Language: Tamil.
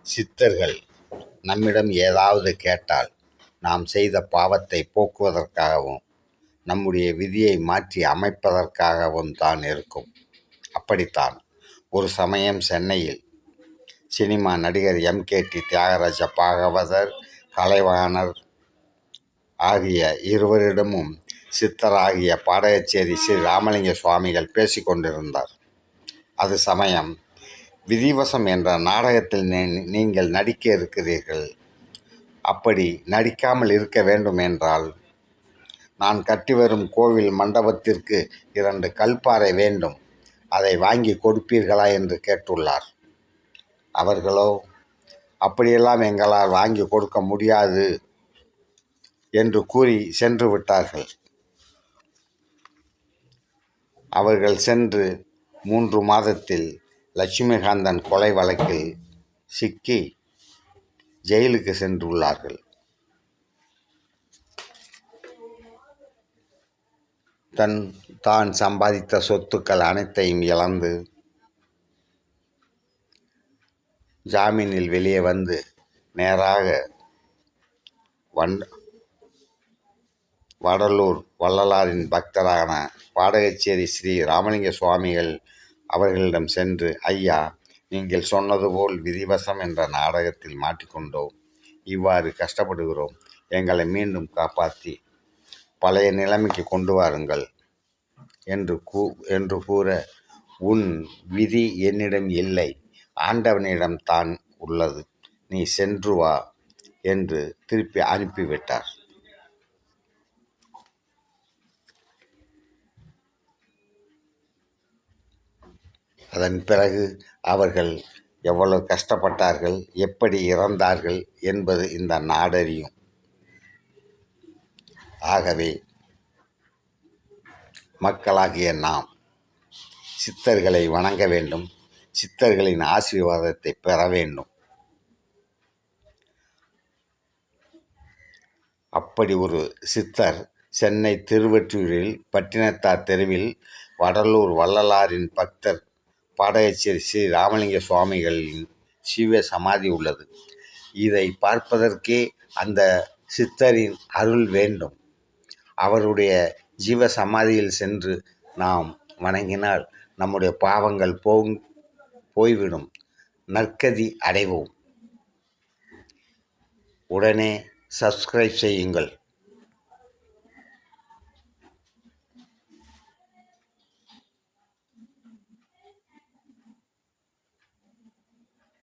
சித்தர்கள் நம்மிடம் ஏதாவது கேட்டால் நாம் செய்த பாவத்தை போக்குவதற்காகவும் நம்முடைய விதியை மாற்றி அமைப்பதற்காகவும் தான் இருக்கும். அப்படித்தான் ஒரு சமயம் சென்னையில் சினிமா நடிகர் எம்.கே.டி. தியாகராஜ பாகவதர், கலைவாணர் ஆகிய இருவரிடமும் சித்தராகிய பாடகச்சேரி ஸ்ரீ ராமலிங்க சுவாமிகள் பேசிக்கொண்டிருந்தார். அது சமயம், விதிவசம் என்ற நாடகத்தில் நீங்கள் நடிக்க இருக்கிறீர்கள். அப்படி நடிக்காமல் இருக்க வேண்டும் என்றால் நான் கட்டி வரும் கோவில் மண்டபத்திற்கு 2 கல்பாறை வேண்டும், அதை வாங்கி கொடுப்பீர்களா என்று கேட்டுள்ளார். அவர்களோ, அப்படியெல்லாம் எங்களால் வாங்கி கொடுக்க முடியாது என்று கூறி சென்று விட்டார்கள். அவர்கள் சென்று 3 மாதத்தில் லட்சுமிகாந்தன் கொலை வழக்கில் சிக்கி ஜெயிலுக்கு சென்றுள்ளார்கள். தான் சம்பாதித்த சொத்துக்கள் அனைத்தையும் இழந்து ஜாமீனில் வெளியே வந்து நேராக வடலூர் வள்ளலாரின் பக்தரான பாடகச்சேரி ஸ்ரீ ராமலிங்க சுவாமிகள் அவர்களிடம் சென்று, ஐயா, நீங்கள் சொன்னது போல் விதிவசம் என்ற நாடகத்தில் மாட்டிக்கொண்டோம். இவ்வாறு கஷ்டப்படுகிறோம். எங்களை மீண்டும் காப்பாற்றி பழைய நிலைமைக்கு கொண்டு வாருங்கள் என்று கூற, உன் விதி என்னிடம் இல்லை, ஆண்டவனிடம் தான் உள்ளது, நீ சென்று வா என்று திருப்பி அனுப்பிவிட்டார். அதன் பிறகு அவர்கள் எவ்வளவு கஷ்டப்பட்டார்கள், எப்படி இறந்தார்கள் என்பது இந்த நாடறியும். ஆகவே மக்களாகிய நாம் சித்தர்களை வணங்க வேண்டும், சித்தர்களின் ஆசீர்வாதத்தை பெற வேண்டும். அப்படி ஒரு சித்தர் சென்னை திருவொற்றியூரில் பட்டினத்தார் தெருவில் வடலூர் வள்ளலாரின் பக்தர் பாடகச்சேரி ஸ்ரீ ராமலிங்க சுவாமிகளின் சிவ சமாதி உள்ளது. இதை பார்ப்பதற்கே அந்த சித்தரின் அருள் வேண்டும். அவருடைய ஜீவ சமாதியில் சென்று நாம் வணங்கினால் நம்முடைய பாவங்கள் போய்விடும், நற்கதி அடைவோம். உடனே சப்ஸ்கிரைப் செய்யுங்கள்.